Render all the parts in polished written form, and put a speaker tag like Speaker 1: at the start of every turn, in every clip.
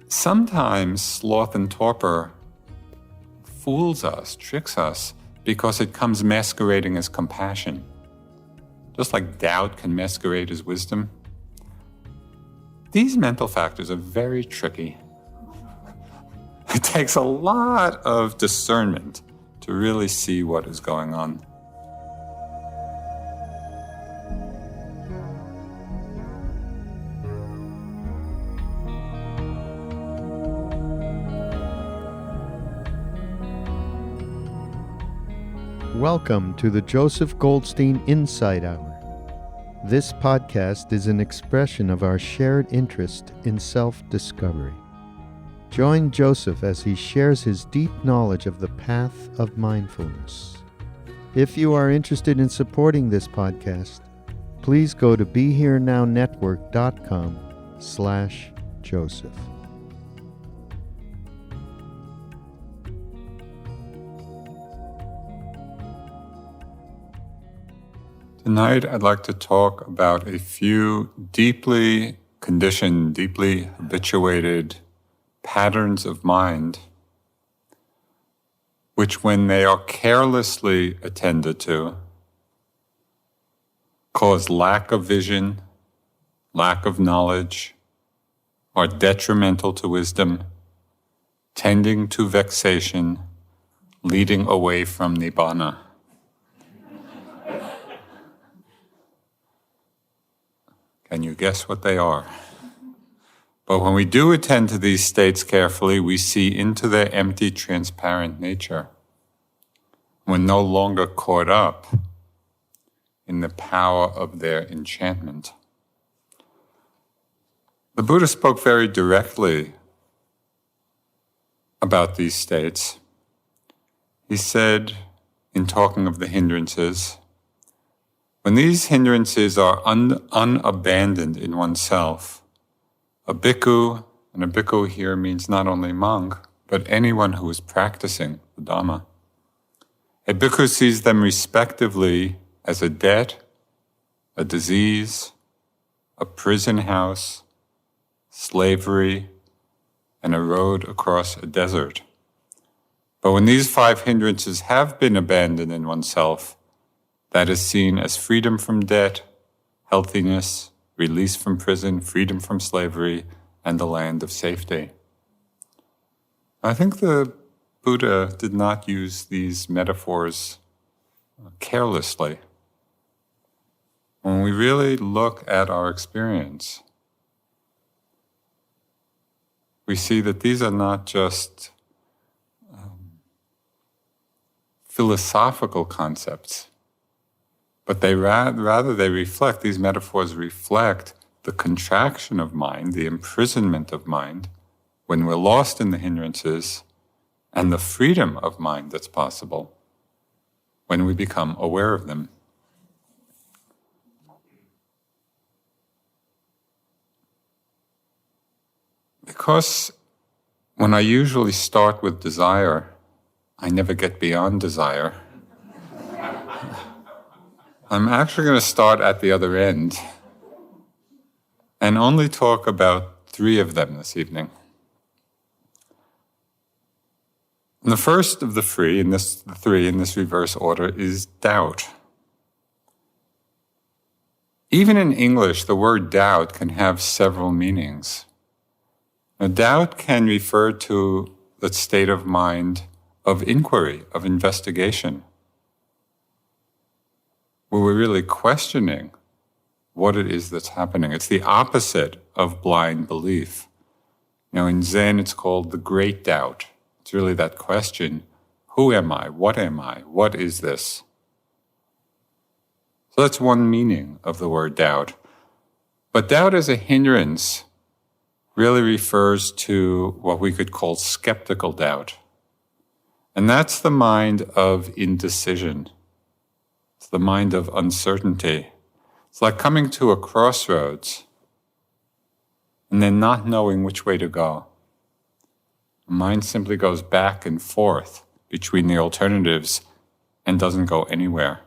Speaker 1: Sometimes sloth and torpor fools us, tricks us, because it comes masquerading as compassion. Just like doubt can masquerade as wisdom. These mental factors are very tricky. It takes a lot of discernment to really see what is going on.
Speaker 2: Welcome to the Joseph Goldstein Insight Hour. This podcast is an expression of our shared interest in self-discovery. Join Joseph as he shares his deep knowledge of the path of mindfulness. If you are interested in supporting this podcast, please go to BeHereNowNetwork.com/Joseph.
Speaker 1: Tonight, I'd like to talk about a few deeply conditioned, deeply habituated patterns of mind, which when they are carelessly attended to, cause lack of vision, lack of knowledge, are detrimental to wisdom, tending to vexation, leading away from Nibbana. Can you guess what they are? But when we do attend to these states carefully, we see into their empty, transparent nature. We're no longer caught up in the power of their enchantment. The Buddha spoke very directly about these states. He said, in talking of the hindrances, when these hindrances are unabandoned in oneself, a bhikkhu, and a bhikkhu here means not only monk, but anyone who is practicing the Dhamma. A bhikkhu sees them respectively as a debt, a disease, a prison house, slavery, and a road across a desert. But when these 5 hindrances have been abandoned in oneself, that is seen as freedom from debt, healthiness, release from prison, freedom from slavery, and the land of safety. I think the Buddha did not use these metaphors carelessly. When we really look at our experience, we see that these are not just philosophical concepts, but they reflect, these metaphors reflect the contraction of mind, the imprisonment of mind, when we're lost in the hindrances, and the freedom of mind that's possible when we become aware of them. Because when I usually start with desire, I never get beyond desire. I'm actually going to start at the other end and only talk about 3 of them this evening. And the first of the 3 in this reverse order is doubt. Even in English, the word doubt can have several meanings. Now, doubt can refer to the state of mind of inquiry, of investigation, where we're really questioning what it is that's happening. It's the opposite of blind belief. In Zen, it's called the great doubt. It's really that question, who am I? What am I? What is this? So that's one meaning of the word doubt. But doubt as a hindrance really refers to what we could call skeptical doubt. And that's the mind of indecision. It's the mind of uncertainty. It's like coming to a crossroads and then not knowing which way to go. The mind simply goes back and forth between the alternatives and doesn't go anywhere.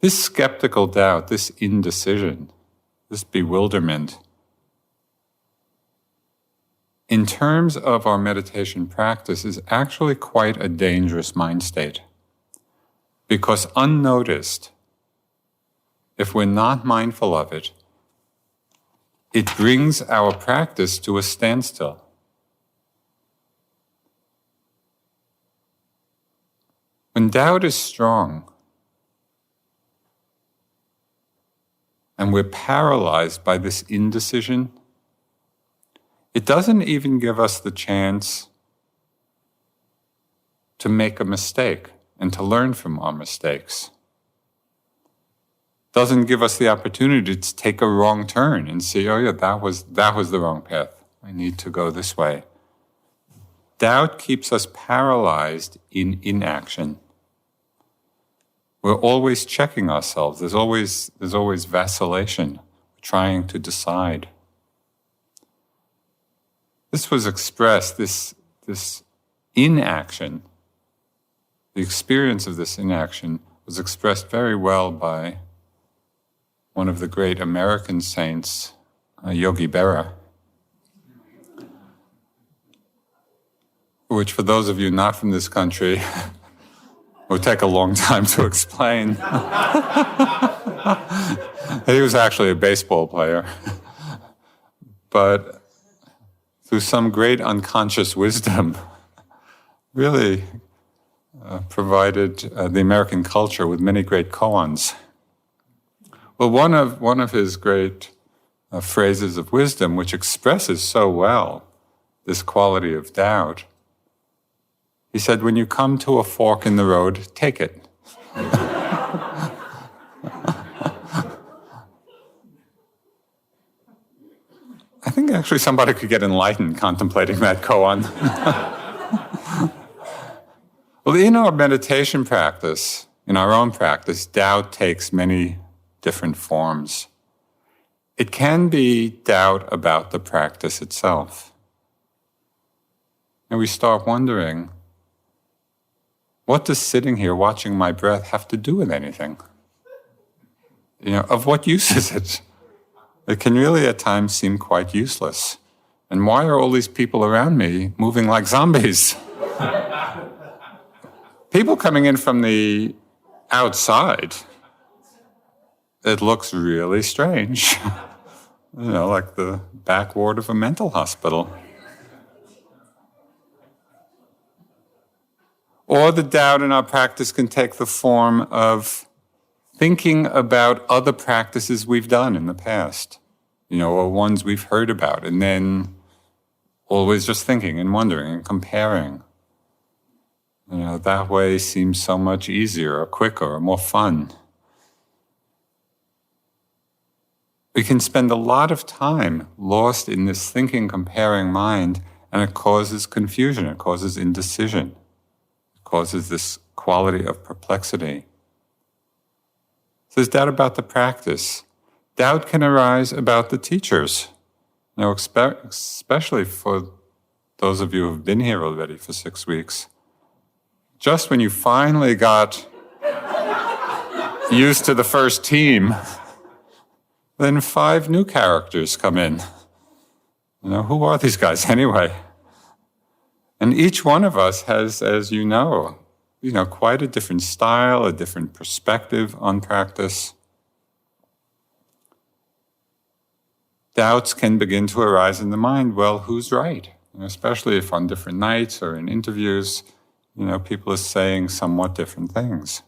Speaker 1: This skeptical doubt, this indecision, this bewilderment in terms of our meditation practice, is actually quite a dangerous mind state. Because unnoticed, if we're not mindful of it, it brings our practice to a standstill. When doubt is strong, and we're paralyzed by this indecision, it doesn't even give us the chance to make a mistake and to learn from our mistakes. Doesn't give us the opportunity to take a wrong turn and see, oh yeah, that was the wrong path. I need to go this way. Doubt keeps us paralyzed in inaction. We're always checking ourselves. There's always vacillation, trying to decide. This was expressed, this inaction, the experience of this inaction was expressed very well by one of the great American saints, Yogi Berra, which for those of you not from this country, would take a long time to explain. He was actually a baseball player. But through some great unconscious wisdom, really provided the American culture with many great koans. Well, one of his great phrases of wisdom, which expresses so well this quality of doubt, he said, when you come to a fork in the road, take it. I think actually somebody could get enlightened contemplating that koan. Well, in our meditation practice, in our own practice, doubt takes many different forms. It can be doubt about the practice itself. And we start wondering, what does sitting here watching my breath have to do with anything? Of what use is it? It can really at times seem quite useless. And why are all these people around me moving like zombies? People coming in from the outside, it looks really strange. Like the back ward of a mental hospital. Or the doubt in our practice can take the form of thinking about other practices we've done in the past, or ones we've heard about, and then always just thinking and wondering and comparing. That way seems so much easier or quicker or more fun. We can spend a lot of time lost in this thinking, comparing mind, and it causes confusion, it causes indecision. Causes this quality of perplexity. So there's doubt about the practice. Doubt can arise about the teachers. Especially for those of you who have been here already for 6 weeks. Just when you finally got used to the first team, then 5 new characters come in. Who are these guys anyway? And each one of us has, as you know, quite a different style, a different perspective on practice. Doubts can begin to arise in the mind, well, who's right? Especially if on different nights or in interviews, people are saying somewhat different things.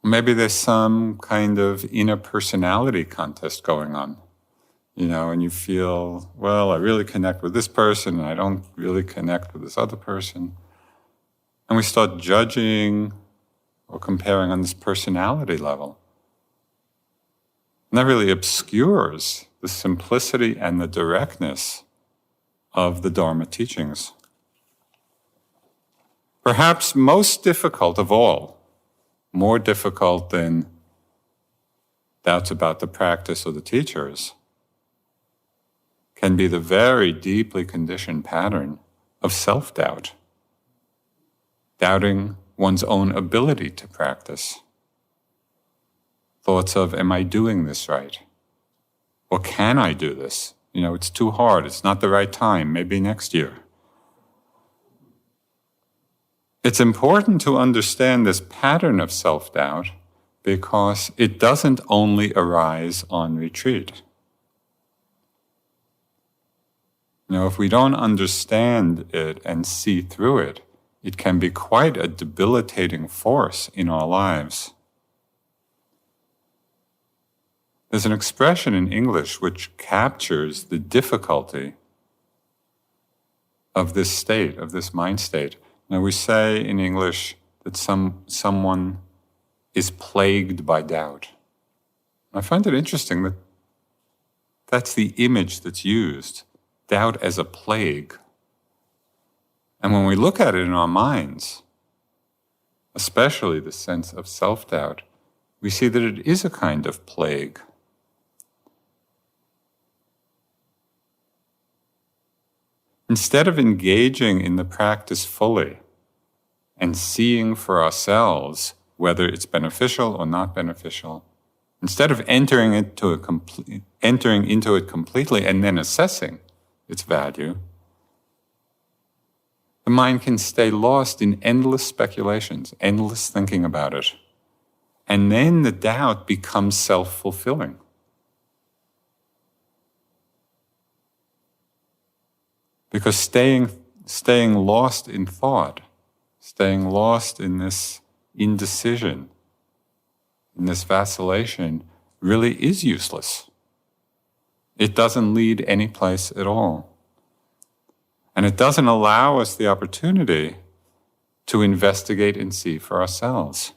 Speaker 1: Maybe there's some kind of inner personality contest going on. And you feel, well, I really connect with this person, and I don't really connect with this other person. And we start judging or comparing on this personality level. And that really obscures the simplicity and the directness of the Dharma teachings. Perhaps most difficult of all, more difficult than doubts about the practice or the teachers, can be the very deeply conditioned pattern of self-doubt. Doubting one's own ability to practice. Thoughts of, am I doing this right? Or can I do this? It's too hard. It's not the right time. Maybe next year. It's important to understand this pattern of self-doubt because it doesn't only arise on retreat. If we don't understand it and see through it, it can be quite a debilitating force in our lives. There's an expression in English which captures the difficulty of this state, of this mind state. Now we say in English that someone is plagued by doubt. I find it interesting that that's the image that's used, doubt as a plague. And when we look at it in our minds, especially the sense of self-doubt, we see that it is a kind of plague. Instead of engaging in the practice fully and seeing for ourselves whether it's beneficial or not beneficial, instead of entering into it completely and then assessing its value, the mind can stay lost in endless speculations, endless thinking about it. And then the doubt becomes self-fulfilling. Because staying lost in thought, staying lost in this indecision, in this vacillation, really is useless. It doesn't lead any place at all. And it doesn't allow us the opportunity to investigate and see for ourselves.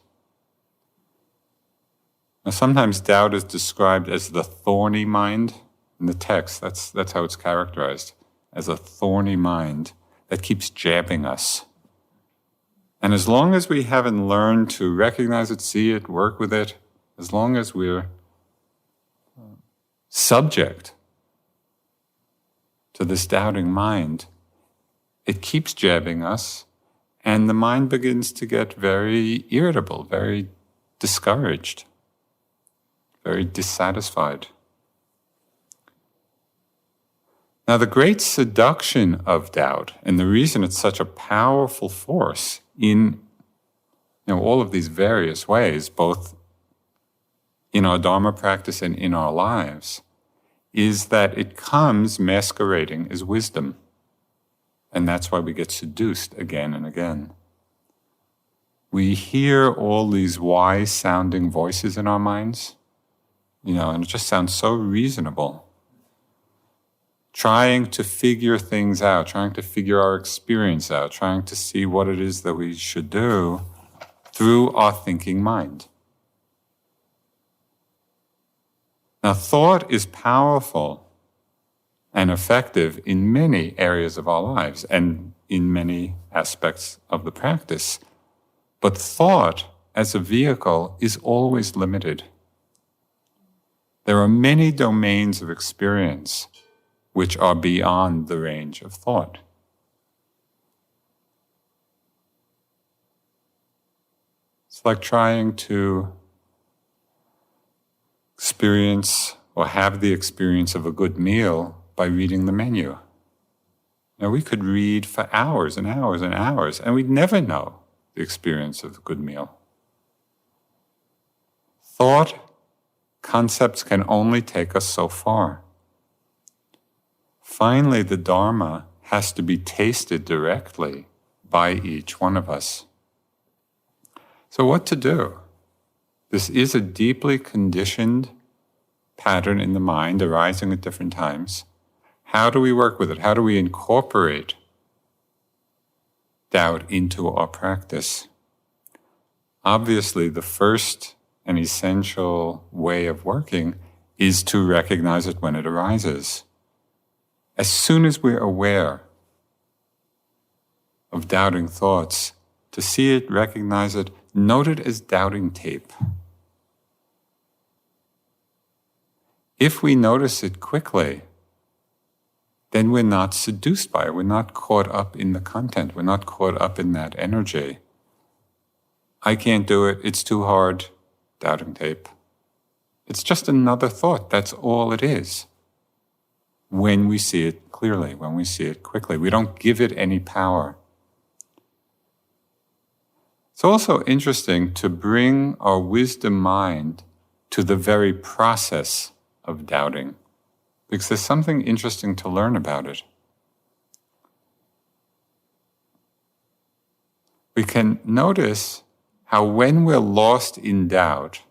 Speaker 1: Now, sometimes doubt is described as the thorny mind. In the text, that's how it's characterized, as a thorny mind that keeps jabbing us. And as long as we haven't learned to recognize it, see it, work with it, as long as we're subject to this doubting mind, it keeps jabbing us, and the mind begins to get very irritable, very discouraged, very dissatisfied. Now, the great seduction of doubt, and the reason it's such a powerful force in all of these various ways, both in our Dharma practice and in our lives, is that it comes masquerading as wisdom. And that's why we get seduced again and again. We hear all these wise-sounding voices in our minds, and it just sounds so reasonable. Trying to figure things out, trying to figure our experience out, trying to see what it is that we should do through our thinking mind. Now, thought is powerful and effective in many areas of our lives and in many aspects of the practice. But thought as a vehicle is always limited. There are many domains of experience which are beyond the range of thought. It's like trying to experience or have the experience of a good meal by reading the menu. Now, we could read for hours and hours and hours, and we'd never know the experience of a good meal. Thought concepts can only take us so far. Finally, the Dharma has to be tasted directly by each one of us. So what to do? This is a deeply conditioned pattern in the mind arising at different times. How do we work with it? How do we incorporate doubt into our practice? Obviously, the first and essential way of working is to recognize it when it arises. As soon as we're aware of doubting thoughts, to see it, recognize it, note it as doubting tape. If we notice it quickly, then we're not seduced by it. We're not caught up in the content. We're not caught up in that energy. I can't do it. It's too hard. Doubting tape. It's just another thought. That's all it is. when we see it clearly, when we see it quickly. We don't give it any power. It's also interesting to bring our wisdom mind to the very process of doubting, because there's something interesting to learn about it. We can notice how when we're lost in doubt,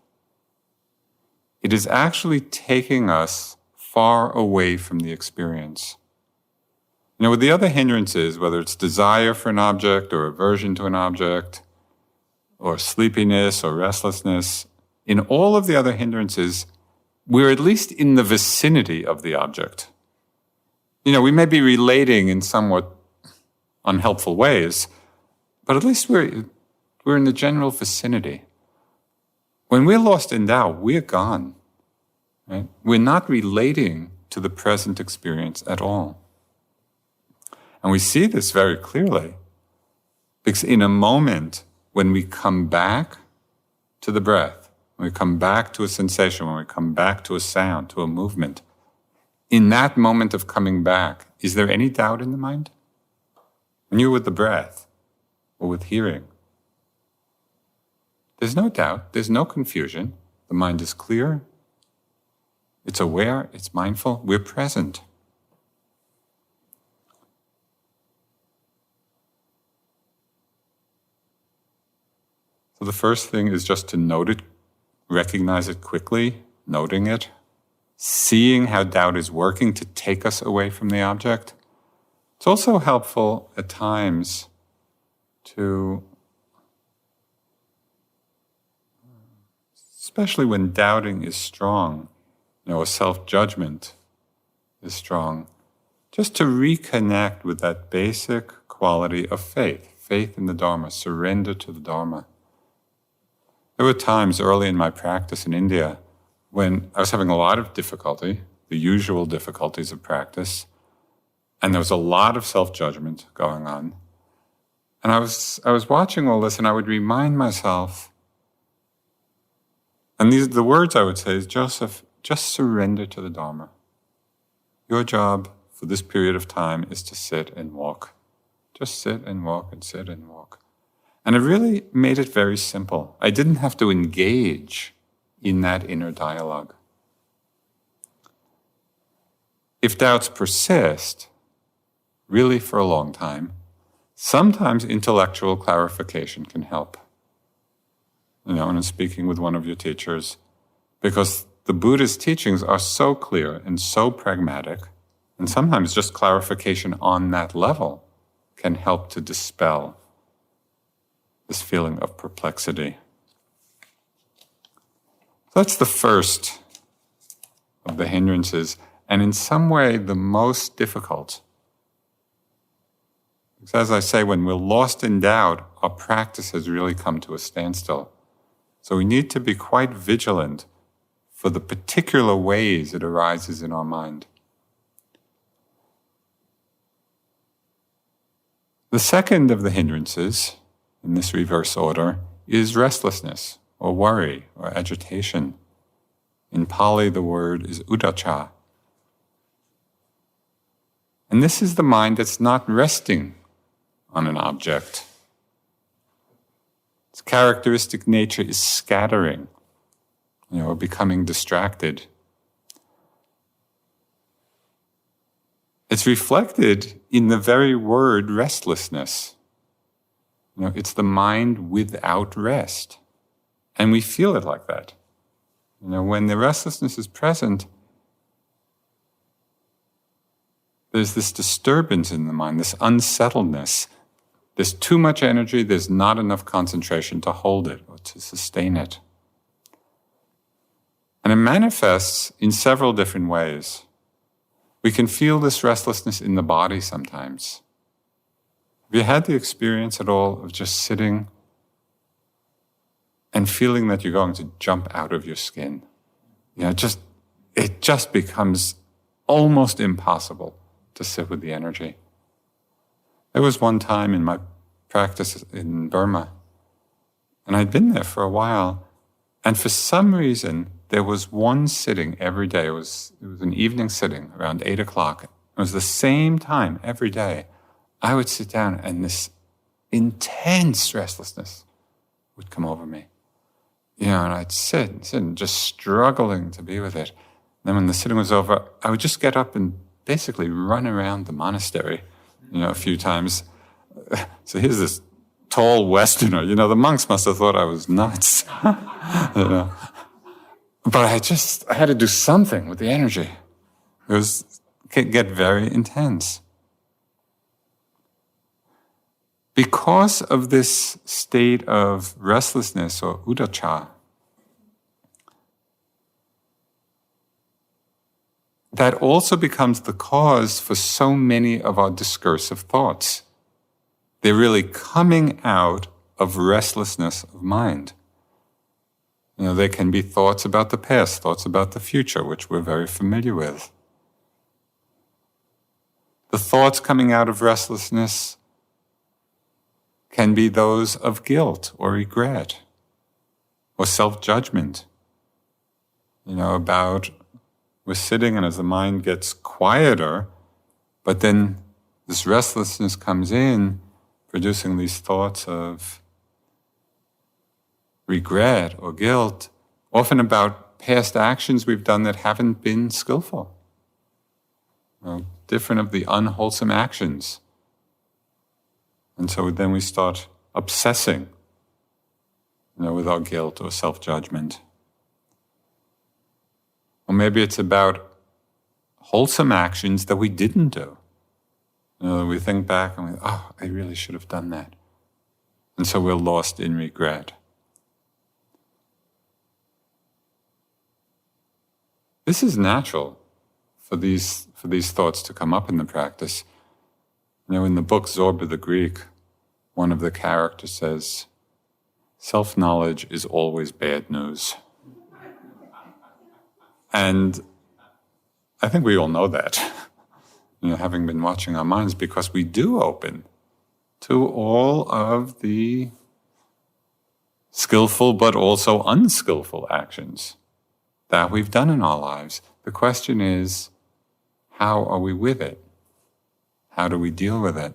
Speaker 1: it is actually taking us far away from the experience. With the other hindrances, whether it's desire for an object or aversion to an object, or sleepiness or restlessness, in all of the other hindrances, we're at least in the vicinity of the object. We may be relating in somewhat unhelpful ways, but at least we're in the general vicinity. When we're lost in doubt, we're gone. Right? We're not relating to the present experience at all. And we see this very clearly, because in a moment when we come back to the breath, when we come back to a sensation, when we come back to a sound, to a movement, in that moment of coming back, is there any doubt in the mind? When you're with the breath or with hearing, there's no doubt, there's no confusion. The mind is clear, it's aware, it's mindful, we're present. So the first thing is just to note it, recognize it quickly, noting it, seeing how doubt is working to take us away from the object. It's also helpful at times to, especially when doubting is strong, a self-judgment is strong, just to reconnect with that basic quality of faith in the Dharma, surrender to the Dharma. There were times early in my practice in India when I was having a lot of difficulty, the usual difficulties of practice, and there was a lot of self-judgment going on. And I was watching all this, and I would remind myself, and these are the words I would say is, Joseph, just surrender to the Dharma. Your job for this period of time is to sit and walk. Just sit and walk and sit and walk. And it really made it very simple. I didn't have to engage in that inner dialogue. If doubts persist, really for a long time, sometimes intellectual clarification can help. And I'm speaking with one of your teachers, because the Buddha's teachings are so clear and so pragmatic, and sometimes just clarification on that level can help to dispel this feeling of perplexity. That's the first of the hindrances, and in some way the most difficult. Because as I say, when we're lost in doubt, our practice has really come to a standstill. So we need to be quite vigilant for the particular ways it arises in our mind. The second of the hindrances, in this reverse order, is restlessness, or worry, or agitation. In Pali, the word is uddhacca. And this is the mind that's not resting on an object. Its characteristic nature is scattering, or becoming distracted. It's reflected in the very word restlessness. It's the mind without rest. And we feel it like that. When the restlessness is present, there's this disturbance in the mind, this unsettledness. There's too much energy, there's not enough concentration to hold it or to sustain it. And it manifests in several different ways. We can feel this restlessness in the body sometimes. Have you had the experience at all of just sitting and feeling that you're going to jump out of your skin? It just becomes almost impossible to sit with the energy. There was one time in my practice in Burma, and I'd been there for a while, and for some reason, there was one sitting every day. It was an evening sitting around 8 o'clock. It was the same time every day. I would sit down and this intense restlessness would come over me. And I'd sit and just struggling to be with it. Then when the sitting was over, I would just get up and basically run around the monastery, a few times. So here's this tall Westerner. The monks must have thought I was nuts. But I had to do something with the energy. It could get very intense. Because of this state of restlessness or uddhacca, that also becomes the cause for so many of our discursive thoughts. They're really coming out of restlessness of mind. They can be thoughts about the past, thoughts about the future, which we're very familiar with. The thoughts coming out of restlessness can be those of guilt or regret or self-judgment. About we're sitting and as the mind gets quieter, but then this restlessness comes in, producing these thoughts of regret or guilt, often about past actions we've done that haven't been skillful, different of the unwholesome actions. And so then we start obsessing, with our guilt or self-judgment. Or maybe it's about wholesome actions that we didn't do. We think back and I really should have done that. And so we're lost in regret. This is natural for these thoughts to come up in the practice. In the book Zorba the Greek, one of the characters says, self-knowledge is always bad news. And I think we all know that, having been watching our minds, because we do open to all of the skillful but also unskillful actions that we've done in our lives. The question is, how are we with it? How do we deal with it?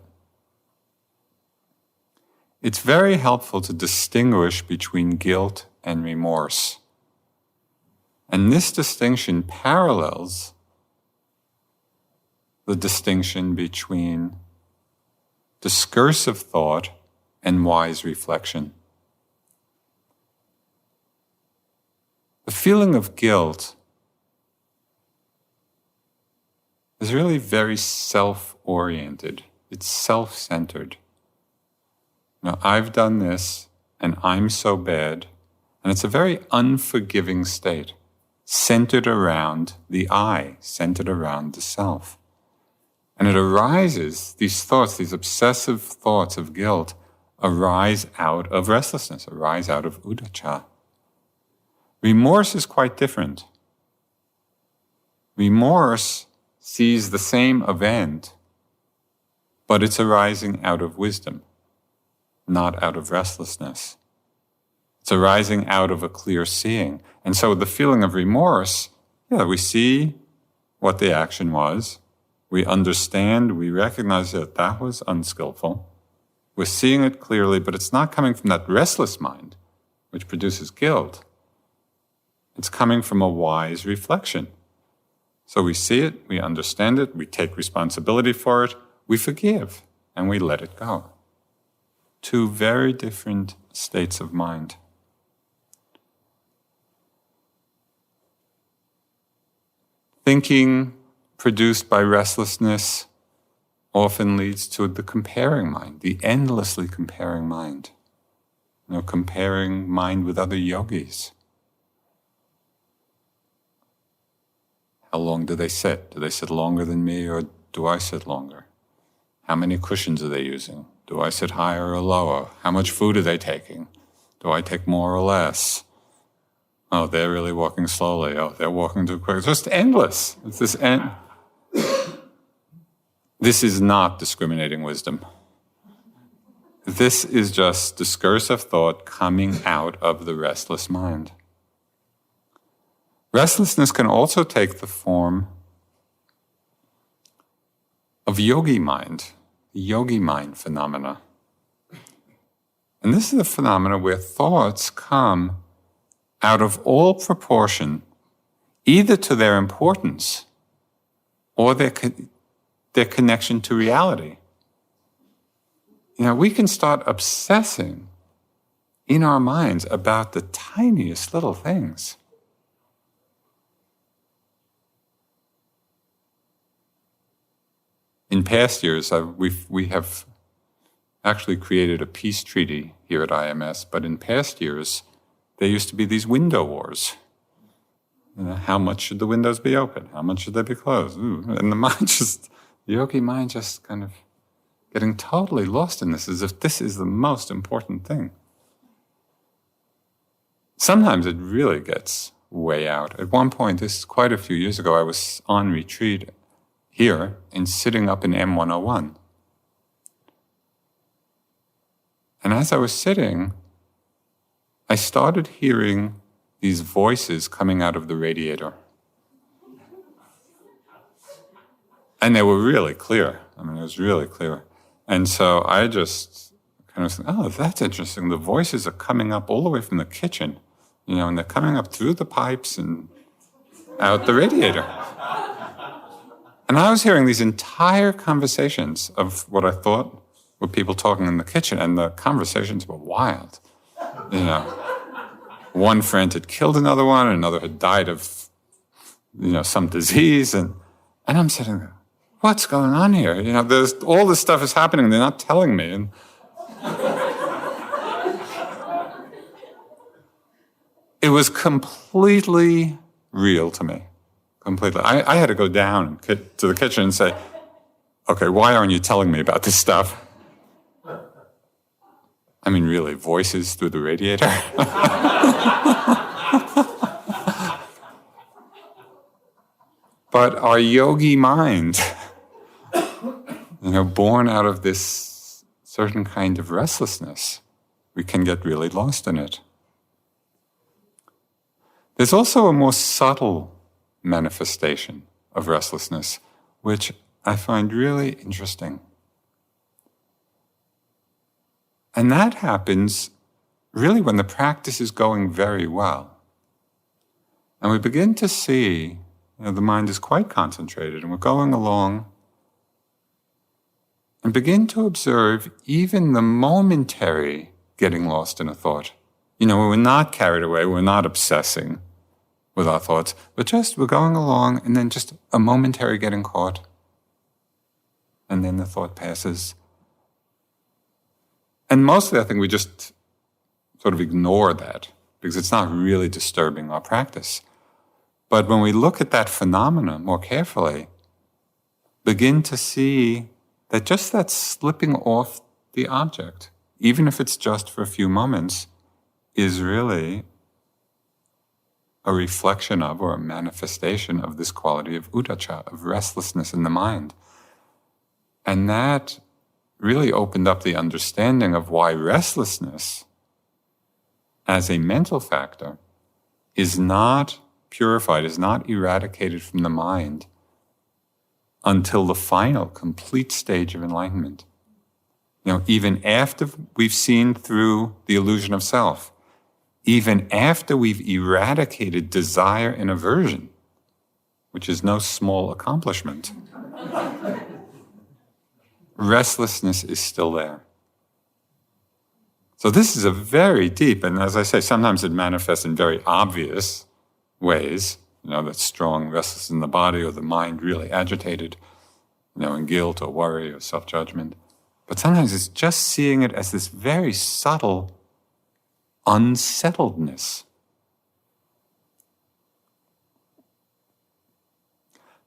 Speaker 1: It's very helpful to distinguish between guilt and remorse. And this distinction parallels the distinction between discursive thought and wise reflection. The feeling of guilt is really very self-oriented. It's self-centered. I've done this, and I'm so bad. And it's a very unforgiving state, centered around the I, centered around the self. And it arises, these thoughts, these obsessive thoughts of guilt, arise out of restlessness, arise out of uddhacca. Remorse is quite different. Remorse sees the same event, but it's arising out of wisdom, not out of restlessness. It's arising out of a clear seeing. And so the feeling of remorse, we see what the action was, we understand, we recognize that was unskillful, we're seeing it clearly, but it's not coming from that restless mind, which produces guilt. It's coming from a wise reflection. So we see it, we understand it, we take responsibility for it, we forgive, and we let it go. Two very different states of mind. Thinking produced by restlessness often leads to the comparing mind, the endlessly comparing mind. Comparing mind with other yogis. How long do they sit? Do they sit longer than me, or do I sit longer? How many cushions are they using? Do I sit higher or lower? How much food are they taking? Do I take more or less? Oh, they're really walking slowly. Oh, they're walking too quick. It's just endless. It's this end. This is not discriminating wisdom. This is just discursive thought coming out of the restless mind. Restlessness can also take the form of yogi mind, the yogi mind phenomena. And this is a phenomena where thoughts come out of all proportion, either to their importance or their connection to reality. We can start obsessing in our minds about the tiniest little things. In past years, we have actually created a peace treaty here at IMS, but in past years, there used to be these window wars. How much should the windows be open? How much should they be closed? And the yogi mind just kind of getting totally lost in this, as if this is the most important thing. Sometimes it really gets way out. At one point, this is quite a few years ago, I was on retreat here and sitting up in M101. And as I was sitting, I started hearing these voices coming out of the radiator. And they were really clear. It was really clear. And so I just kind of said, that's interesting. The voices are coming up all the way from the kitchen, and they're coming up through the pipes and out the radiator. And I was hearing these entire conversations of what I thought were people talking in the kitchen, and the conversations were wild. One friend had killed another one, and another had died of, some disease, and I'm sitting there, what's going on here? There's all this stuff is happening, they're not telling me. And it was completely real to me. Completely. I had to go down to the kitchen and say, okay, why aren't you telling me about this stuff? Really, voices through the radiator. But our yogi mind, born out of this certain kind of restlessness, we can get really lost in it. There's also a more subtle manifestation of restlessness, which I find really interesting. And that happens really when the practice is going very well. And we begin to see, the mind is quite concentrated, and we're going along, and begin to observe even the momentary getting lost in a thought. We're not carried away, we're not obsessing with our thoughts, but we're going along, and then just a momentary getting caught, and then the thought passes. And mostly I think we just sort of ignore that because it's not really disturbing our practice. But when we look at that phenomena more carefully, begin to see that just that slipping off the object, even if it's just for a few moments, is really a reflection of or a manifestation of this quality of uddhacca, of restlessness in the mind. And that really opened up the understanding of why restlessness as a mental factor is not purified, is not eradicated from the mind until the final, complete stage of enlightenment. Even after we've seen through the illusion of self, even after we've eradicated desire and aversion, which is no small accomplishment, restlessness is still there. So this is a very deep, and as I say, sometimes it manifests in very obvious ways, that strong restlessness in the body or the mind really agitated, in guilt or worry or self-judgment. But sometimes it's just seeing it as this very subtle unsettledness.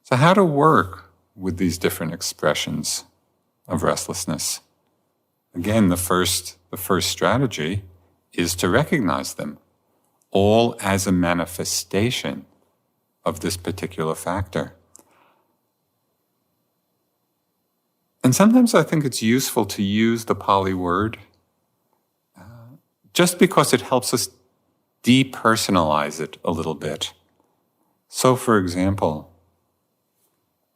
Speaker 1: So how to work with these different expressions of restlessness? Again, the first strategy is to recognize them all as a manifestation of this particular factor. And sometimes I think it's useful to use the Pali word just because it helps us depersonalize it a little bit. So, for example,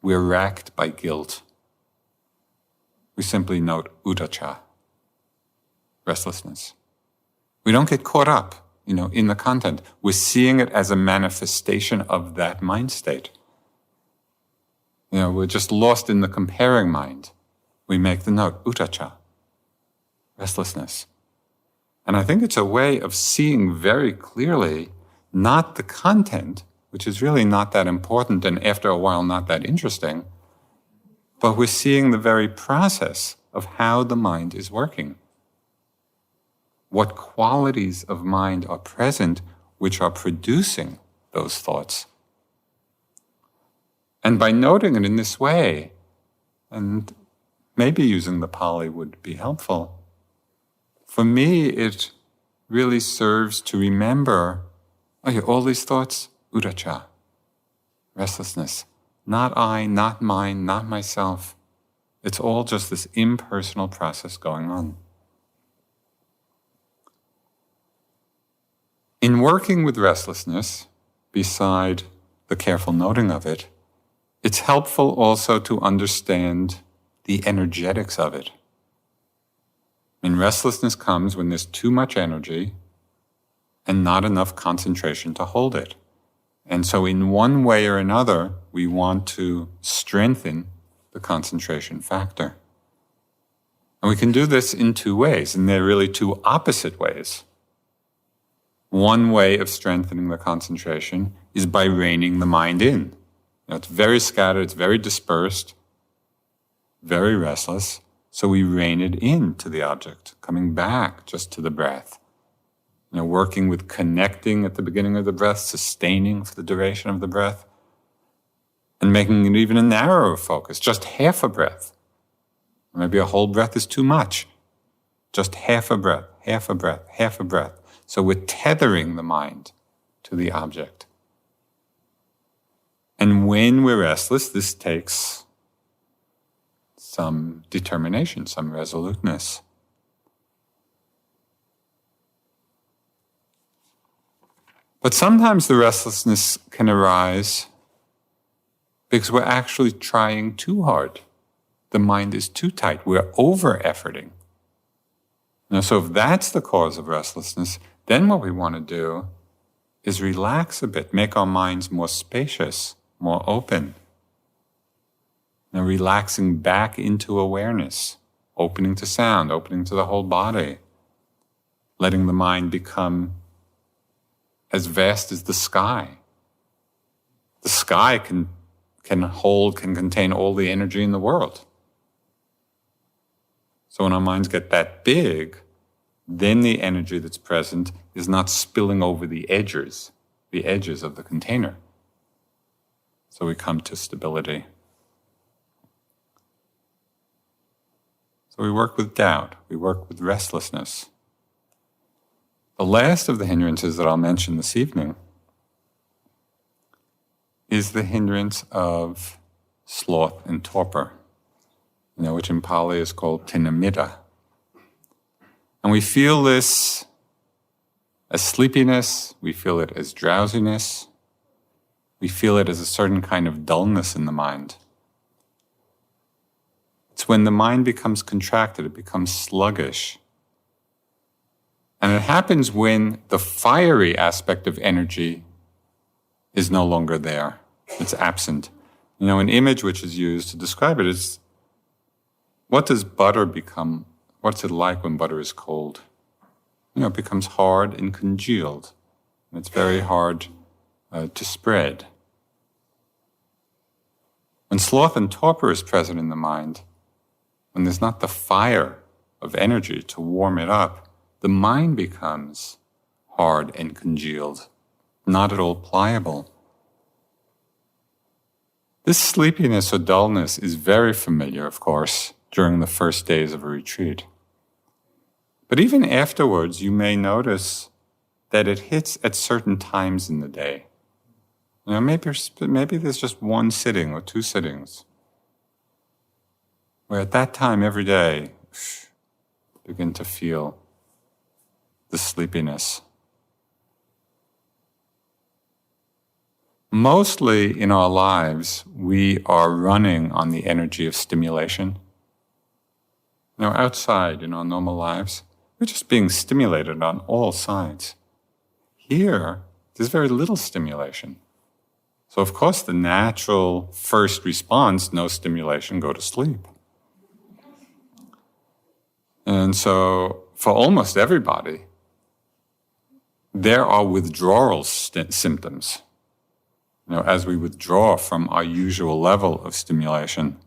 Speaker 1: we're racked by guilt. We simply note uddhacca, restlessness. We don't get caught up, in the content. We're seeing it as a manifestation of that mind state. We're just lost in the comparing mind. We make the note, uddhacca, restlessness. And I think it's a way of seeing very clearly not the content, which is really not that important and after a while not that interesting, but we're seeing the very process of how the mind is working. What qualities of mind are present which are producing those thoughts. And by noting it in this way, and maybe using the Pali would be helpful, for me it really serves to remember, all these thoughts, uddhacca, restlessness, not I, not mine, not myself. It's all just this impersonal process going on. In working with restlessness, beside the careful noting of it, it's helpful also to understand the energetics of it. Restlessness comes when there's too much energy and not enough concentration to hold it. And so in one way or another, we want to strengthen the concentration factor. And we can do this in two ways, and they're really two opposite ways. One way of strengthening the concentration is by reining the mind in. It's very scattered, it's very dispersed, very restless, so we rein it in to the object, coming back just to the breath. Working with connecting at the beginning of the breath, sustaining for the duration of the breath, and making it even a narrower focus, just half a breath. Maybe a whole breath is too much. Just half a breath, half a breath, half a breath. So we're tethering the mind to the object. And when we're restless, this takes some determination, some resoluteness. But sometimes the restlessness can arise because we're actually trying too hard. The mind is too tight. We're over-efforting. So if that's the cause of restlessness, then what we want to do is relax a bit, make our minds more spacious, more open. Relaxing back into awareness, opening to sound, opening to the whole body, letting the mind become as vast as the sky. The sky can contain all the energy in the world. So when our minds get that big, then the energy that's present is not spilling over the edges of the container. So we come to stability. So we work with doubt, we work with restlessness. The last of the hindrances that I'll mention this evening is the hindrance of sloth and torpor, which in Pali is called tinamita. And we feel this as sleepiness, we feel it as drowsiness, we feel it as a certain kind of dullness in the mind. It's when the mind becomes contracted, it becomes sluggish. And it happens when the fiery aspect of energy is no longer there. It's absent. An image which is used to describe it is, what does butter become? What's it like when butter is cold? It becomes hard and congealed. And it's very hard to spread. When sloth and torpor is present in the mind, when there's not the fire of energy to warm it up, the mind becomes hard and congealed, not at all pliable. This sleepiness or dullness is very familiar, of course, during the first days of a retreat. But even afterwards, you may notice that it hits at certain times in the day. Maybe there's just one sitting or two sittings, where at that time every day, begin to feel the sleepiness. mostly in our lives, we are running on the energy of stimulation. Outside in our normal lives, we're just being stimulated on all sides. Here, there's very little stimulation. So of course the natural first response, no stimulation, go to sleep. And so for almost everybody, there are withdrawal symptoms. As we withdraw from our usual level of stimulation.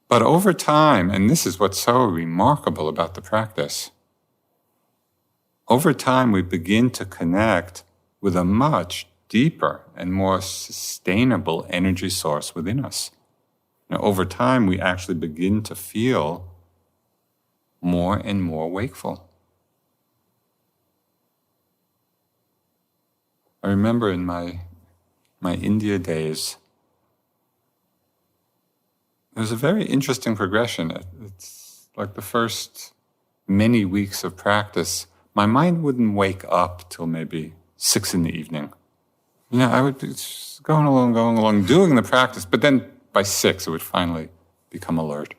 Speaker 1: But over time, and this is what's so remarkable about the practice, over time we begin to connect with a much deeper and more sustainable energy source within us. Over time we actually begin to feel more and more wakeful. I remember in my India days, there was a very interesting progression. It's like the first many weeks of practice, my mind wouldn't wake up till maybe 6 p.m. I would be just going along, doing the practice, but then by 6 it would finally become alert.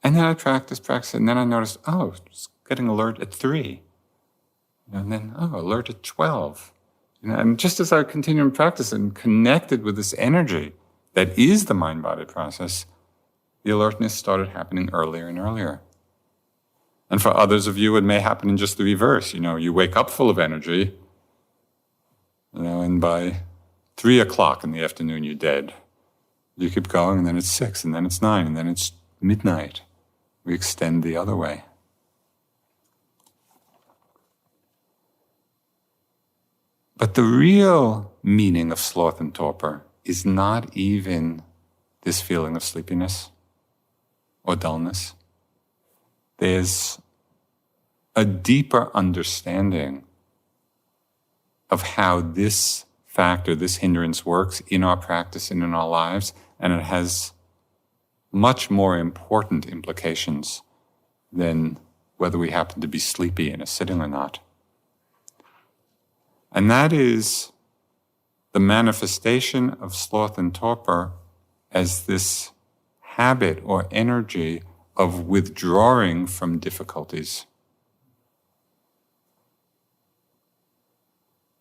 Speaker 1: And then I practiced, and then I noticed, it's getting alert at 3. And then, alert at 12. And just as I continued to practice and connected with this energy that is the mind-body process, the alertness started happening earlier and earlier. And for others of you, it may happen in just the reverse. You wake up full of energy, and by 3 o'clock in the afternoon, you're dead. You keep going, and then it's 6, and then it's 9, and then it's midnight. We extend the other way. But the real meaning of sloth and torpor is not even this feeling of sleepiness or dullness. There's a deeper understanding of how this factor, this hindrance works in our practice and in our lives, and it has much more important implications than whether we happen to be sleepy in a sitting or not. And that is the manifestation of sloth and torpor as this habit or energy of withdrawing from difficulties.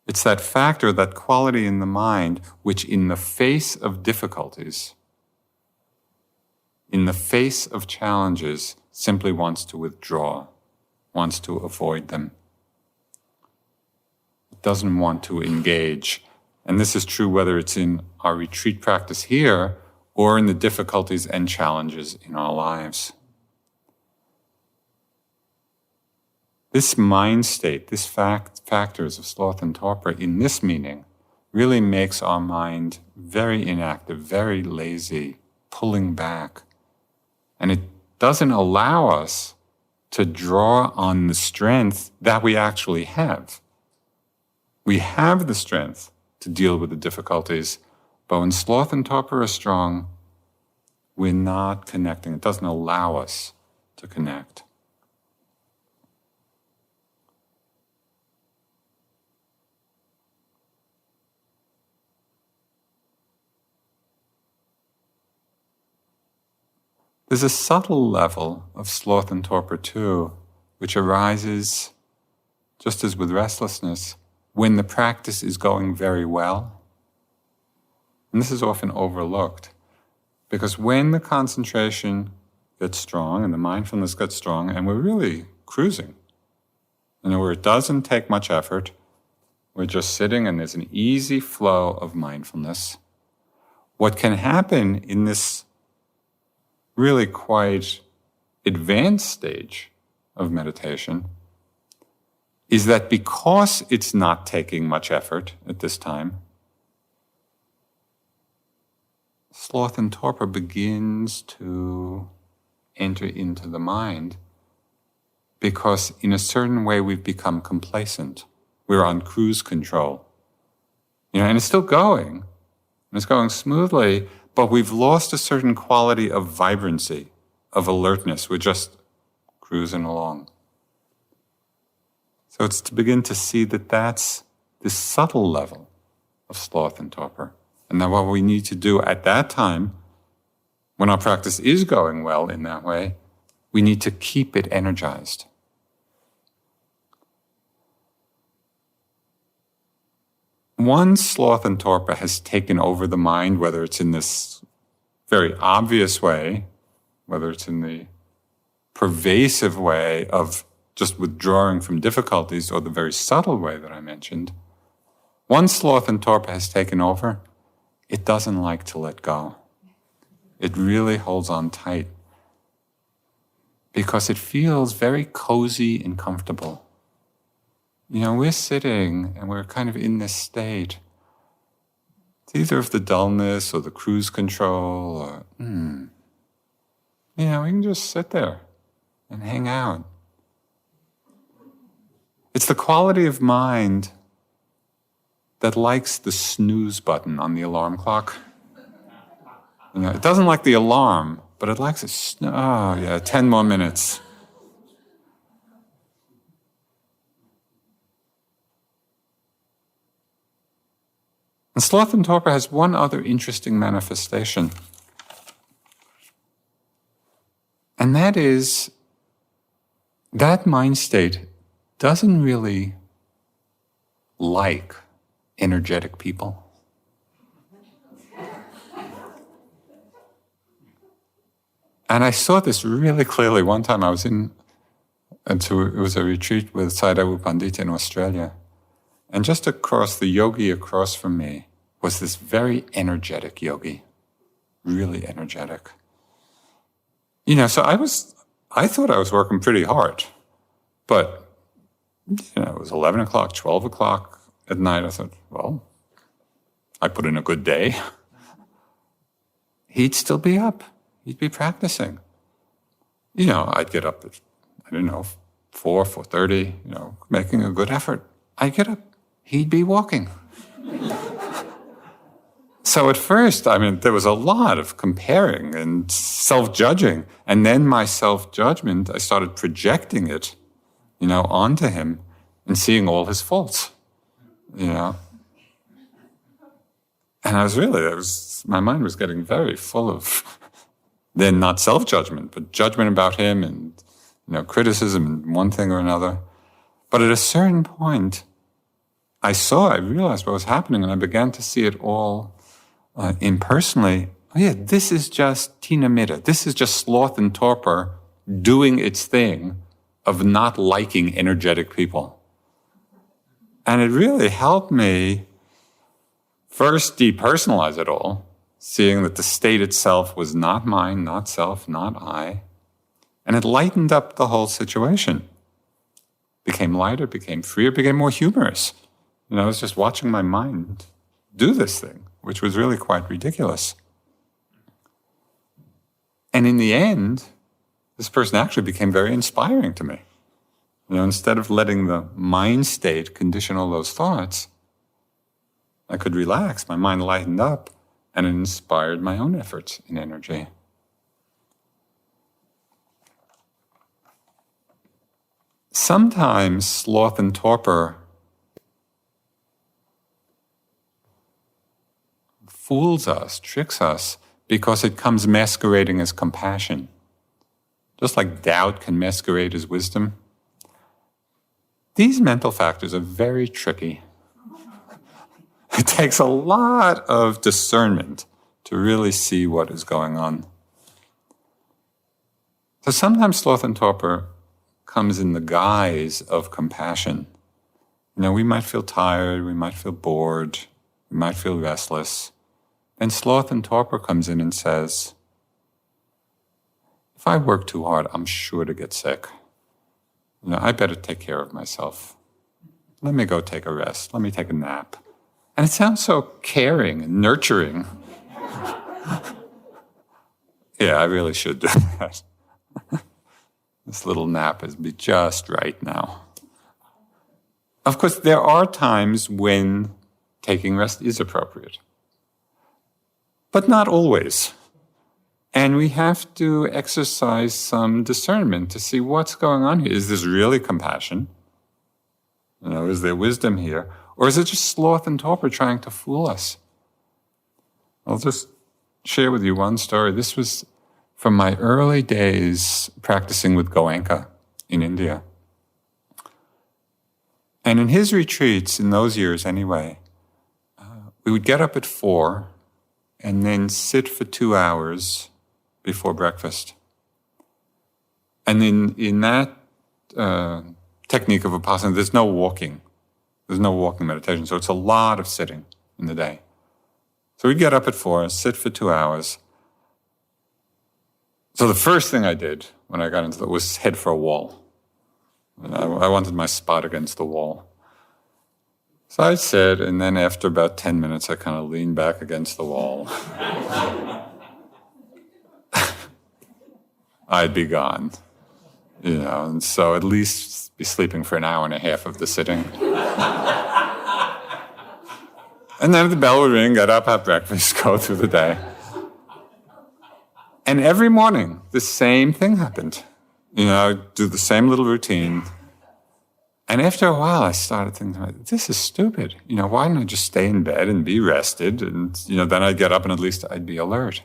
Speaker 1: It's that factor, that quality in the mind, which in the face of difficulties, in the face of challenges, simply wants to withdraw, wants to avoid them. It doesn't want to engage. And this is true whether it's in our retreat practice here or in the difficulties and challenges in our lives. This mind state, this factors of sloth and torpor in this meaning really makes our mind very inactive, very lazy, pulling back. And it doesn't allow us to draw on the strength that we actually have. We have the strength to deal with the difficulties, but when sloth and torpor are strong, we're not connecting. It doesn't allow us to connect. There's a subtle level of sloth and torpor too, which arises, just as with restlessness, when the practice is going very well. And this is often overlooked, because when the concentration gets strong and the mindfulness gets strong, and we're really cruising, where it doesn't take much effort, we're just sitting and there's an easy flow of mindfulness. What can happen in this really quite advanced stage of meditation is that because it's not taking much effort at this time, sloth and torpor begins to enter into the mind because in a certain way we've become complacent. We're on cruise control. And it's still going, and it's going smoothly, but we've lost a certain quality of vibrancy, of alertness. We're just cruising along. So it's to begin to see that that's this subtle level of sloth and torpor. And now what we need to do at that time, when our practice is going well in that way, we need to keep it energized. Once sloth and torpor has taken over the mind, whether it's in this very obvious way, whether it's in the pervasive way of just withdrawing from difficulties, or the very subtle way that I mentioned, once sloth and torpor has taken over, it doesn't like to let go. It really holds on tight because it feels very cozy and comfortable. We're sitting and we're kind of in this state. It's either of the dullness or the cruise control or, we can just sit there and hang out. It's the quality of mind that likes the snooze button on the alarm clock. It doesn't like the alarm, but it likes it. 10 more minutes. And sloth and torpor has one other interesting manifestation. And that is, that mind state doesn't really like energetic people. And I saw this really clearly. One time I was it was a retreat with Sayadaw Pandita in Australia. And just across, the yogi across from me was this very energetic yogi, really energetic. So I thought I was working pretty hard, but, it was 11 o'clock, 12 o'clock at night. I thought, well, I put in a good day. He'd still be up. He'd be practicing. I'd get up at, 4:30, making a good effort. I'd get up. He'd be walking. So at first, there was a lot of comparing and self-judging. And then my self-judgment, I started projecting it, onto him and seeing all his faults, And my mind was getting very full of, then not self-judgment, but judgment about him and, criticism and one thing or another. But at a certain point, I realized what was happening, and I began to see it all impersonally. This is just tina mitta. This is just sloth and torpor doing its thing of not liking energetic people. And it really helped me first depersonalize it all, seeing that the state itself was not mine, not self, not I. And it lightened up the whole situation. Became lighter, became freer, became more humorous. I was just watching my mind do this thing, which was really quite ridiculous. And in the end, this person actually became very inspiring to me. Instead of letting the mind state condition all those thoughts, I could relax, my mind lightened up, and it inspired my own efforts in energy. Sometimes sloth and torpor fools us, tricks us, because it comes masquerading as compassion. Just like doubt can masquerade as wisdom. These mental factors are very tricky. It takes a lot of discernment to really see what is going on. So sometimes sloth and torpor comes in the guise of compassion. We might feel tired, we might feel bored, we might feel restless. And sloth and torpor comes in and says, if I work too hard, I'm sure to get sick. I better take care of myself. Let me go take a rest. Let me take a nap. And it sounds so caring and nurturing. Yeah, I really should do that. This little nap is be just right now. Of course, there are times when taking rest is appropriate. But not always. And we have to exercise some discernment to see what's going on here. Is this really compassion? Is there wisdom here? Or is it just sloth and torpor trying to fool us? I'll just share with you one story. This was from my early days practicing with Goenka in India. And in his retreats, in those years anyway, we would get up at 4 and then sit for 2 hours before breakfast. And in that technique of Vipassana, there's no walking. There's no walking meditation. So it's a lot of sitting in the day. So we'd get up at 4, sit for 2 hours. So the first thing I did when I got into that was head for a wall. And I wanted my spot against the wall. So I sat, and then after about 10 minutes, I kind of leaned back against the wall. I'd be gone, and so at least be sleeping for an hour and a half of the sitting. And then the bell would ring, get up, have breakfast, go through the day. And every morning, the same thing happened. I'd do the same little routine. And after a while, I started thinking, this is stupid. Why don't I just stay in bed and be rested? And, then I'd get up and at least I'd be alert.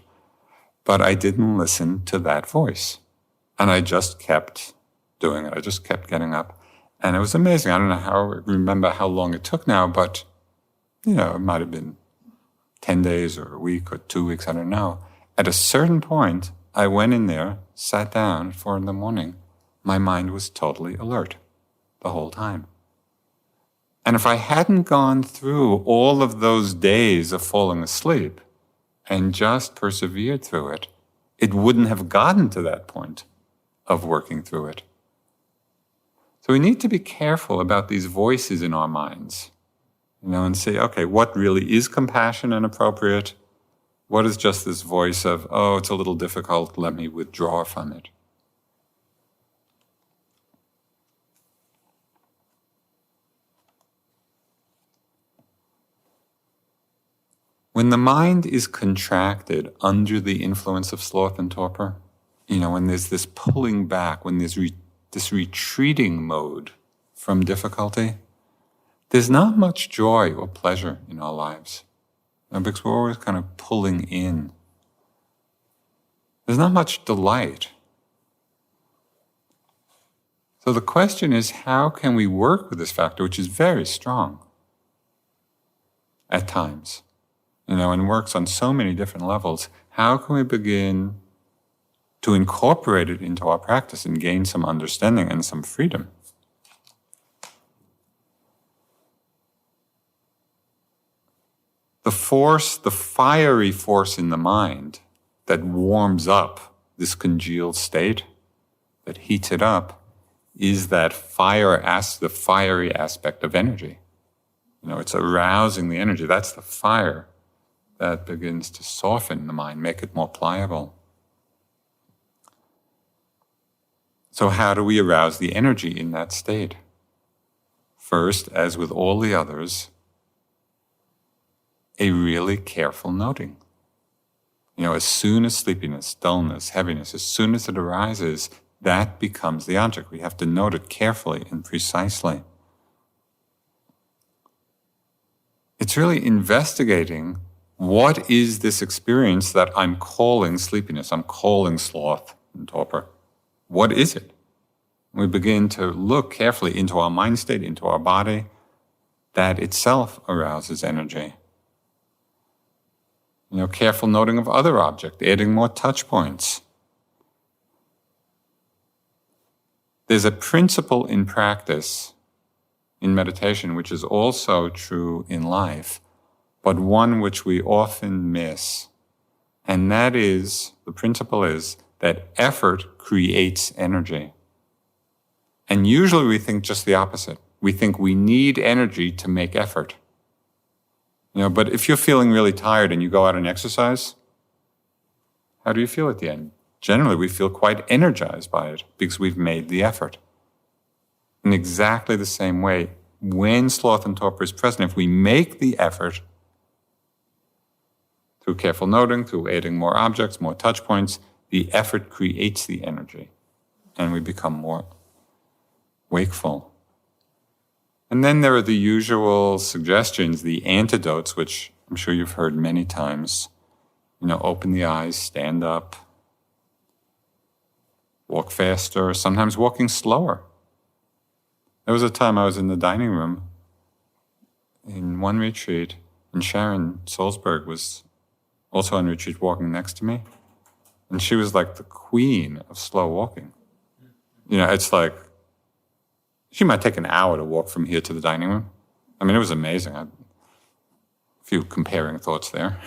Speaker 1: But I didn't listen to that voice. And I just kept doing it. I just kept getting up. And it was amazing. I don't remember how long it took now, but, it might have been 10 days or a week or 2 weeks, I don't know. At a certain point, I went in there, sat down at 4 a.m. My mind was totally alert the whole time. And if I hadn't gone through all of those days of falling asleep and just persevered through it, it wouldn't have gotten to that point of working through it. So we need to be careful about these voices in our minds, and say, okay, what really is compassion and appropriate? What is just this voice of, it's a little difficult, let me withdraw from it? When the mind is contracted under the influence of sloth and torpor, when there's this pulling back, when there's this retreating mode from difficulty, there's not much joy or pleasure in our lives. Because we're always kind of pulling in. There's not much delight. So the question is, how can we work with this factor, which is very strong at times, and works on so many different levels? How can we begin to incorporate it into our practice and gain some understanding and some freedom? The fiery force in the mind that warms up this congealed state, that heats it up, is that the fiery aspect of energy. It's arousing the energy. That's the fire that begins to soften the mind, make it more pliable. So how do we arouse the energy in that state? First, as with all the others, a really careful noting. As soon as sleepiness, dullness, heaviness, as soon as it arises, that becomes the object. We have to note it carefully and precisely. It's really investigating what is this experience that I'm calling sleepiness, I'm calling sloth and torpor. What is it? We begin to look carefully into our mind state, into our body. That itself arouses energy. Careful noting of other objects, adding more touch points. There's a principle in practice, in meditation, which is also true in life, but one which we often miss. And that is, the principle is that effort creates energy. And usually we think just the opposite. We think we need energy to make effort. But if you're feeling really tired and you go out and exercise, how do you feel at the end? Generally, we feel quite energized by it because we've made the effort. In exactly the same way, when sloth and torpor is present, if we make the effort through careful noting, through adding more objects, more touch points, the effort creates the energy and we become more wakeful. And then there are the usual suggestions, the antidotes, which I'm sure you've heard many times. Open the eyes, stand up, walk faster, sometimes walking slower. There was a time I was in the dining room in one retreat, and Sharon Salzberg was also on retreat walking next to me. And she was like the queen of slow walking. It's like, she might take an hour to walk from here to the dining room. I mean, it was amazing. A few comparing thoughts there.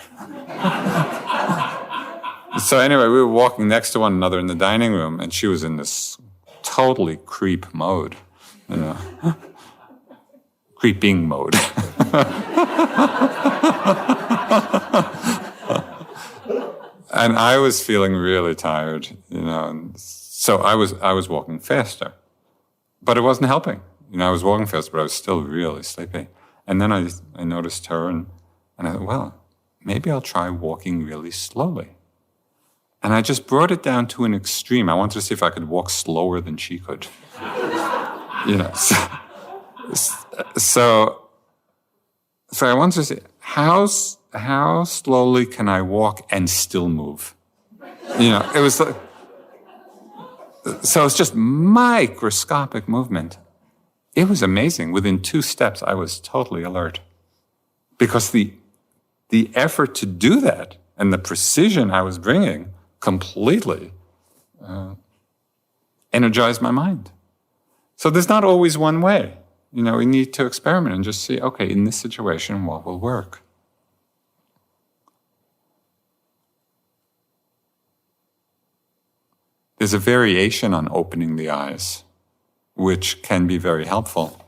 Speaker 1: So anyway, we were walking next to one another in the dining room, and she was in this totally creep mode, creeping mode. And I was feeling really tired, and so I was walking faster. But it wasn't helping. I was walking fast, but I was still really sleepy. And then I noticed her, and I thought, well, maybe I'll try walking really slowly. And I just brought it down to an extreme. I wanted to see if I could walk slower than she could. So I wanted to see, how slowly can I walk and still move? It was like, so it's just microscopic movement. It was amazing. Within 2 steps, I was totally alert. Because the effort to do that and the precision I was bringing completely energized my mind. So there's not always one way. We need to experiment and just see, okay, in this situation, what will work? There's a variation on opening the eyes, which can be very helpful.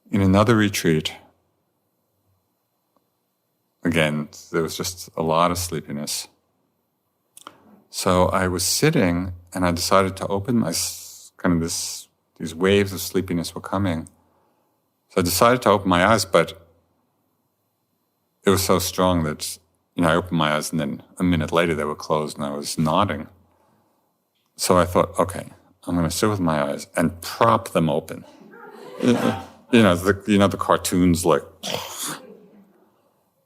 Speaker 1: In another retreat, again, there was just a lot of sleepiness. So I was sitting, and I decided to open these waves of sleepiness were coming. So I decided to open my eyes, but it was so strong that, I opened my eyes, and then a minute later they were closed, and I was nodding. So I thought, okay, I'm going to sit with my eyes and prop them open. The cartoons like.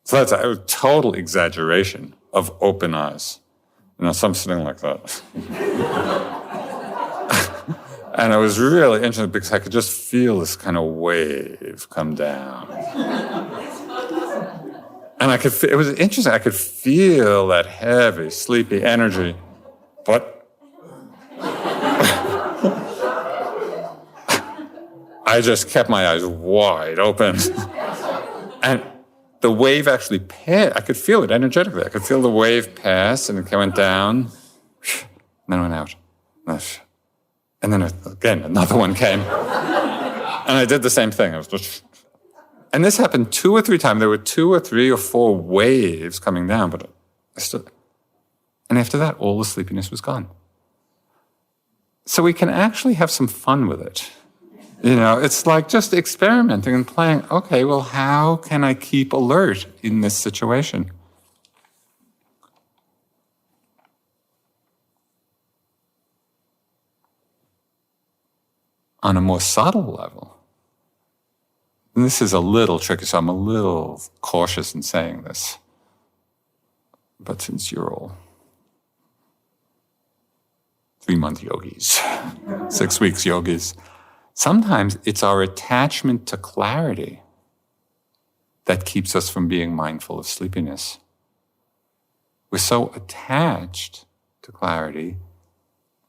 Speaker 1: So that's a total exaggeration of open eyes. So I'm sitting like that. And I was really interested because I could just feel this kind of wave come down. And it was interesting, I could feel that heavy, sleepy energy, but I just kept my eyes wide open. And the wave actually passed. I could feel it energetically. I could feel the wave pass, and it went down, and then it went out. And then again, another one came. And I did the same thing. And this happened 2 or 3 times. There were 2 or 3 or 4 waves coming down, but I stood. And after that, all the sleepiness was gone. So we can actually have some fun with it. It's like just experimenting and playing, okay, well, how can I keep alert in this situation? On a more subtle level, and this is a little tricky, so I'm a little cautious in saying this, but since you're all 3-month yogis, 6 weeks yogis, sometimes it's our attachment to clarity that keeps us from being mindful of sleepiness. We're so attached to clarity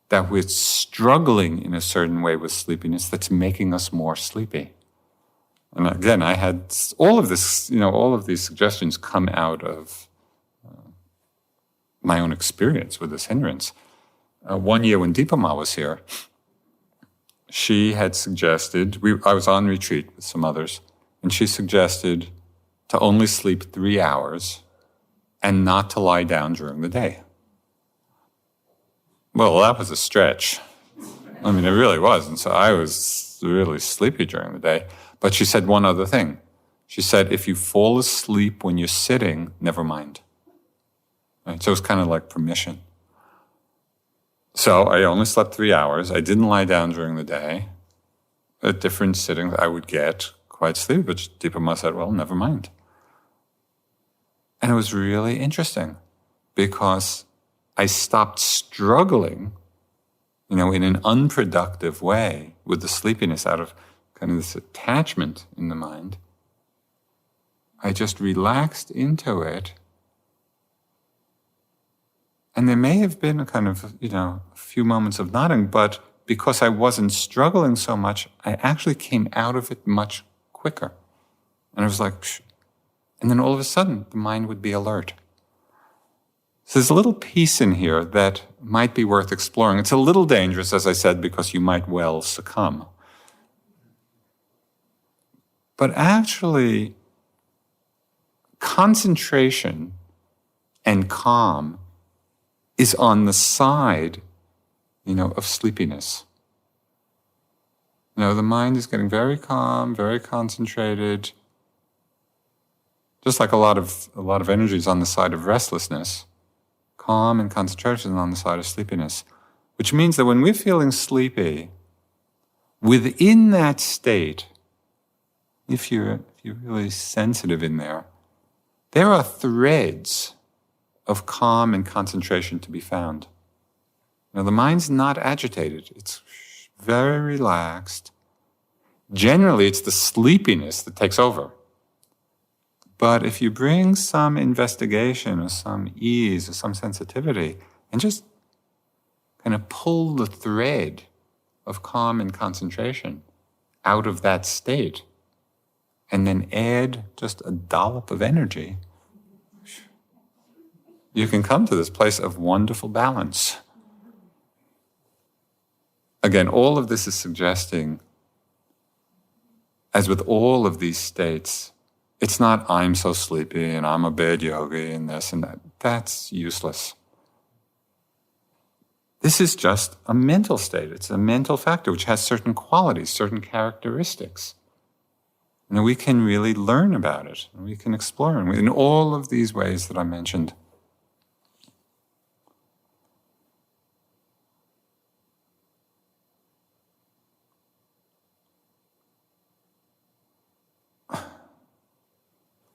Speaker 1: that we're struggling in a certain way with sleepiness that's making us more sleepy. And again, I had all of this, all of these suggestions come out of my own experience with this hindrance. One year when Deepa Ma was here, she had suggested, I was on retreat with some others, and she suggested to only sleep 3 hours and not to lie down during the day. Well, that was a stretch. I mean, it really was. And so I was really sleepy during the day. But she said one other thing. She said, if you fall asleep when you're sitting, never mind. Right? So it was kind of like permission. So I only slept 3 hours. I didn't lie down during the day. at different sittings, I would get quite sleepy, but Deepama said, well, never mind. And it was really interesting because I stopped struggling, in an unproductive way with the sleepiness out of kind of this attachment in the mind. I just relaxed into it. And there may have been a kind of, a few moments of nodding, but because I wasn't struggling so much, I actually came out of it much quicker. And I was like, psh. And then all of a sudden, the mind would be alert. So there's a little piece in here that might be worth exploring. It's a little dangerous, as I said, because you might well succumb. But actually, concentration and calm is on the side, of sleepiness. The mind is getting very calm, very concentrated. Just like a lot of energy is on the side of restlessness, calm and concentration is on the side of sleepiness, which means that when we're feeling sleepy, within that state, if you're really sensitive in there are threads of calm and concentration to be found. The mind's not agitated. It's very relaxed. Generally, it's the sleepiness that takes over. But if you bring some investigation or some ease or some sensitivity and just kind of pull the thread of calm and concentration out of that state and then add just a dollop of energy, you can come to this place of wonderful balance. Again, all of this is suggesting, as with all of these states, it's not I'm so sleepy and I'm a bad yogi and this and that. That's useless. This is just a mental state. It's a mental factor which has certain qualities, certain characteristics. We can really learn about it. And we can explore it in all of these ways that I mentioned.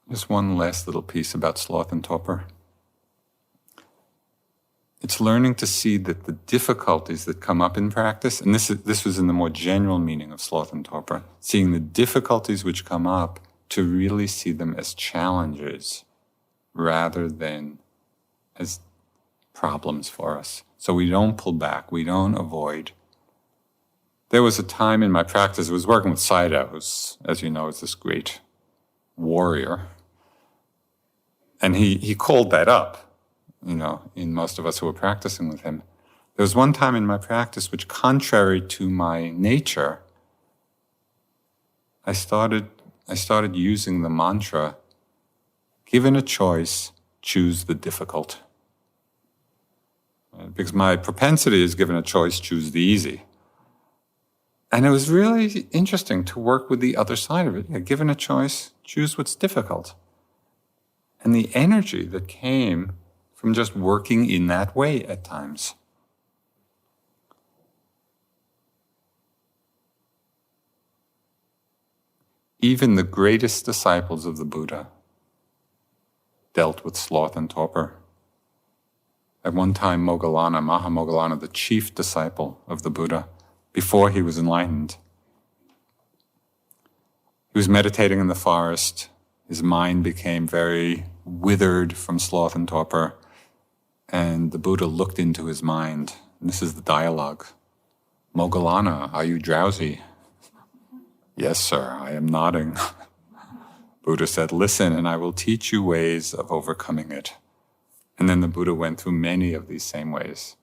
Speaker 1: Just one last little piece about sloth and torpor. It's learning to see that the difficulties that come up in practice, and this was in the more general meaning of sloth and torpor, seeing the difficulties which come up to really see them as challenges rather than as problems for us. So we don't pull back, we don't avoid. There was a time in my practice, I was working with Sayadaw, who's, as you know, is this great warrior. And he called that up, in most of us who were practicing with him. There was one time in my practice which, contrary to my nature, I started using the mantra, given a choice, choose the difficult. Because my propensity is, given a choice, choose the easy. And it was really interesting to work with the other side of it. Given a choice, choose what's difficult. And the energy that came from just working in that way at times. Even the greatest disciples of the Buddha dealt with sloth and torpor. At one time, Mahamoggallana, the chief disciple of the Buddha, before he was enlightened, he was meditating in the forest. His mind became very withered from sloth and torpor, and the Buddha looked into his mind. And this is the dialogue. Moggallana, are you drowsy? Yes, sir, I am nodding. Buddha said, listen, and I will teach you ways of overcoming it. And then the Buddha went through many of these same ways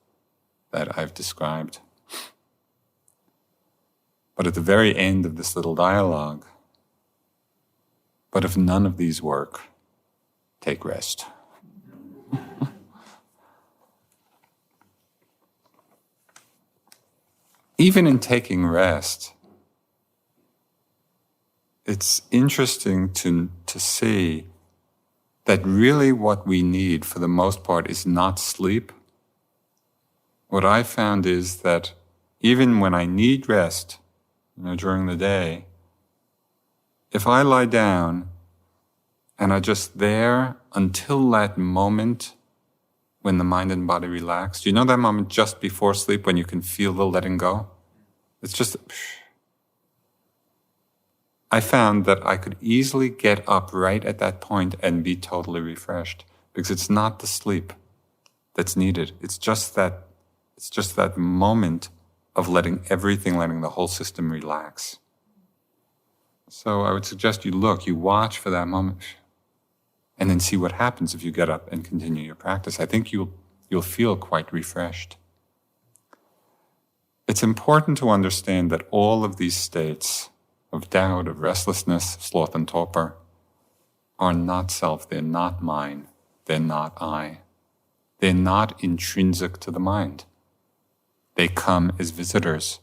Speaker 1: that I've described. But at the very end of this little dialogue, but if none of these work, take rest. Even in taking rest, it's interesting to see that really what we need for the most part is not sleep. What I found is that even when I need rest, during the day, if I lie down and are just there until that moment when the mind and body relax, do you know that moment just before sleep when you can feel the letting go? It's just, I found that I could easily get up right at that point and be totally refreshed, because it's not the sleep that's needed. It's just that moment of letting the whole system relax. So I would suggest you watch for that moment, and then see what happens if you get up and continue your practice. I think you'll feel quite refreshed. It's important to understand that all of these states of doubt, of restlessness, sloth and torpor, are not self. They're not mine. They're not I. They're not intrinsic to the mind. They come as visitors.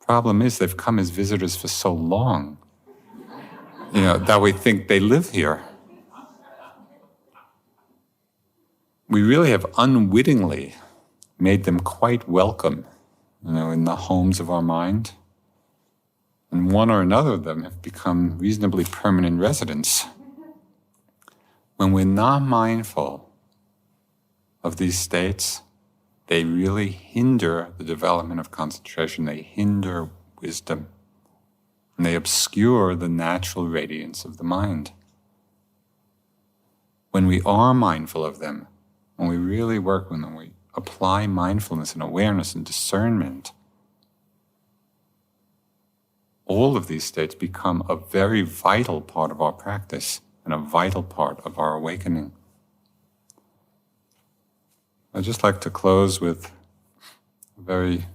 Speaker 1: Problem is, they've come as visitors for so long, that we think they live here. We really have unwittingly made them quite welcome, in the homes of our mind. And one or another of them have become reasonably permanent residents. When we're not mindful of these states, they really hinder the development of concentration. They hinder wisdom. And they obscure the natural radiance of the mind. When we are mindful of them, when we really work with them, we apply mindfulness and awareness and discernment, all of these states become a very vital part of our practice and a vital part of our awakening. I'd just like to close with a very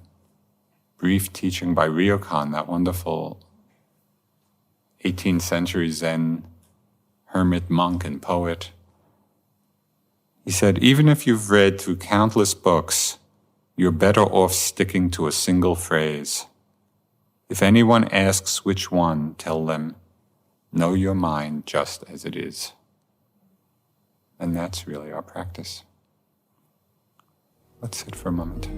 Speaker 1: brief teaching by Ryokan, that wonderful 18th century Zen hermit, monk, and poet. He said, even if you've read through countless books, you're better off sticking to a single phrase. If anyone asks which one, tell them, know your mind just as it is. And that's really our practice. Let's sit for a moment.